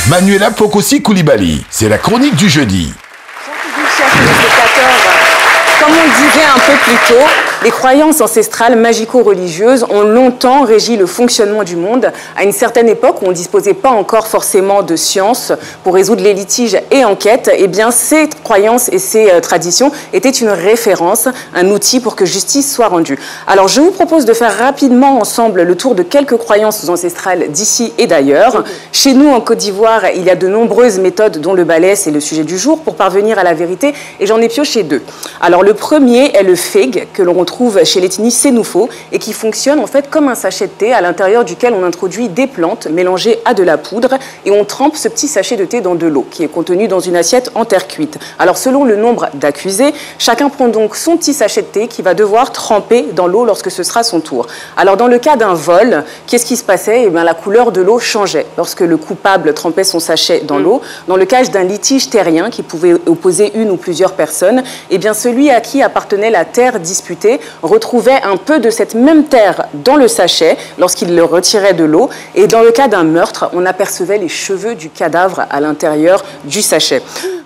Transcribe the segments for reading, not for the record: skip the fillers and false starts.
Manuela Pokosi Koulibaly, c'est la chronique du jeudi. Chers téléspectateurs, comme on le disait un peu plus tôt, les croyances ancestrales magico-religieuses ont longtemps régi le fonctionnement du monde. À une certaine époque où on ne disposait pas encore forcément de science pour résoudre les litiges et enquêtes, eh bien ces croyances et ces traditions étaient une référence, un outil pour que justice soit rendue. Alors je vous propose de faire rapidement ensemble le tour de quelques croyances ancestrales d'ici et d'ailleurs. Chez nous en Côte d'Ivoire, il y a de nombreuses méthodes dont le balai, c'est le sujet du jour, pour parvenir à la vérité, et j'en ai pioché deux. Alors le premier est le feg, que l'on trouve chez l'ethnie Sénoufo et qui fonctionne en fait comme un sachet de thé à l'intérieur duquel on introduit des plantes mélangées à de la poudre et on trempe ce petit sachet de thé dans de l'eau qui est contenu dans une assiette en terre cuite. Alors selon le nombre d'accusés, chacun prend donc son petit sachet de thé qui va devoir tremper dans l'eau lorsque ce sera son tour. Alors dans le cas d'un vol, qu'est-ce qui se passait? Eh bien, la couleur de l'eau changeait lorsque le coupable trempait son sachet dans l'eau. Dans le cas d'un litige terrien qui pouvait opposer une ou plusieurs personnes, eh bien celui à qui appartenait la terre disputée retrouvait un peu de cette même terre dans le sachet lorsqu'il le retirait de l'eau. Et dans le cas d'un meurtre, on apercevait les cheveux du cadavre à l'intérieur du sachet.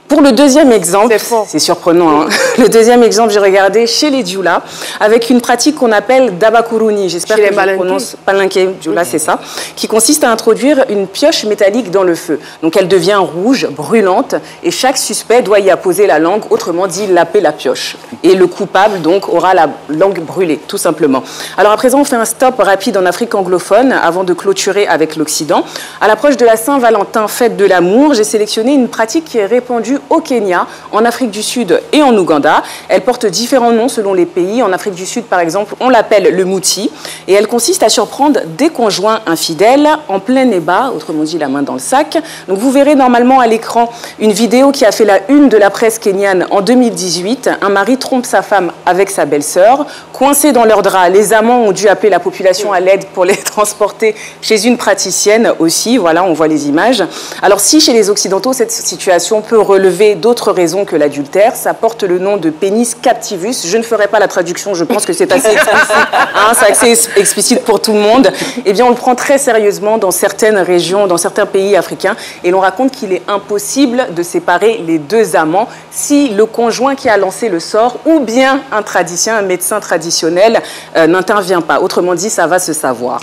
Pour le deuxième exemple, c'est surprenant, hein. Le deuxième exemple, j'ai regardé chez les Dioula avec une pratique qu'on appelle dabakuruni. J'espère que je prononce palinké, Dioula, c'est ça, qui consiste à introduire une pioche métallique dans le feu. Donc elle devient rouge, brûlante, et chaque suspect doit y apposer la langue, autrement dit laper la pioche. Et le coupable donc aura la langue brûlée, tout simplement. Alors à présent, on fait un stop rapide en Afrique anglophone avant de clôturer avec l'Occident. À l'approche de la Saint-Valentin, fête de l'amour, j'ai sélectionné une pratique qui est répandue au Kenya, en Afrique du Sud et en Ouganda. Elle porte différents noms selon les pays. En Afrique du Sud, par exemple, on l'appelle le mouti. Et elle consiste à surprendre des conjoints infidèles en plein ébat, autrement dit la main dans le sac. Donc vous verrez normalement à l'écran une vidéo qui a fait la une de la presse kenyane en 2018. Un mari trompe sa femme avec sa belle-sœur. Coincés dans leurs draps, les amants ont dû appeler la population à l'aide pour les transporter chez une praticienne aussi. Voilà, on voit les images. Alors si chez les Occidentaux, cette situation peut relever d'autres raisons que l'adultère, ça porte le nom de pénis captivus. Je ne ferai pas la traduction, je pense que c'est assez explicite, hein, c'est assez explicite pour tout le monde. Eh bien, on le prend très sérieusement dans certaines régions, dans certains pays africains, et l'on raconte qu'il est impossible de séparer les deux amants si le conjoint qui a lancé le sort ou bien un médecin traditionnel n'intervient pas. Autrement dit, ça va se savoir.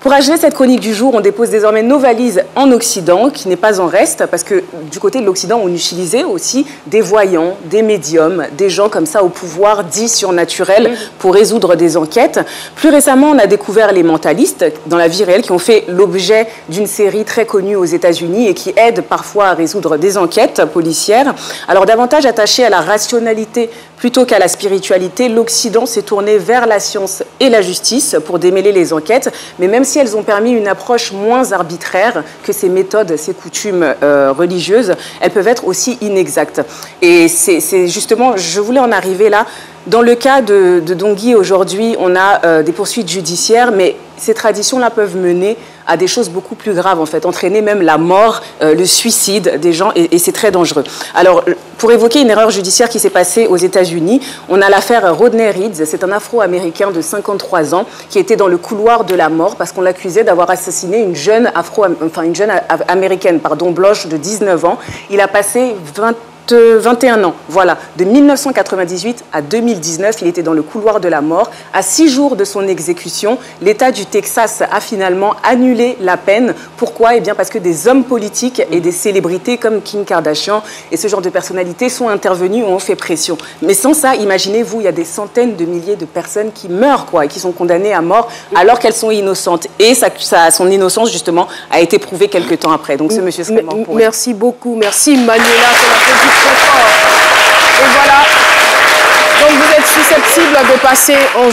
Pour achever cette chronique du jour, on dépose désormais nos valises en Occident, qui n'est pas en reste, parce que du côté de l'Occident, on utilisait aussi des voyants, des médiums, des gens comme ça au pouvoir dit surnaturel pour résoudre des enquêtes. Plus récemment, on a découvert les mentalistes dans la vie réelle qui ont fait l'objet d'une série très connue aux États-Unis et qui aident parfois à résoudre des enquêtes policières. Alors davantage attaché à la rationalité plutôt qu'à la spiritualité, l'Occident s'est tourné vers la science et la justice pour démêler les enquêtes, mais même si elles ont permis une approche moins arbitraire que ces méthodes, ces coutumes religieuses, elles peuvent être aussi inexactes. Et c'est justement, je voulais en arriver là. Dans le cas de Dongui, aujourd'hui, on a des poursuites judiciaires, mais ces traditions-là peuvent mener à des choses beaucoup plus graves, en fait, entraîner même la mort, le suicide des gens, et c'est très dangereux. Alors, pour évoquer une erreur judiciaire qui s'est passée aux États-Unis, on a l'affaire Rodney Reed. C'est un Afro-Américain de 53 ans qui était dans le couloir de la mort parce qu'on l'accusait d'avoir assassiné une jeune américaine, blanche de 19 ans. Il a passé 21 ans, voilà, de 1998 à 2019, il était dans le couloir de la mort. À 6 jours de son exécution, l'État du Texas a finalement annulé la peine. Pourquoi? Eh bien parce que des hommes politiques et des célébrités comme Kim Kardashian et ce genre de personnalités sont intervenus ou ont fait pression. Mais sans ça, imaginez-vous, il y a des centaines de milliers de personnes qui meurent, et qui sont condamnées à mort alors qu'elles sont innocentes. Et son innocence, justement, a été prouvée quelques temps après. Donc ce monsieur serait mort pour elle. Merci beaucoup, merci Manuela pour la petite très fort. Et voilà, donc vous êtes susceptible de passer en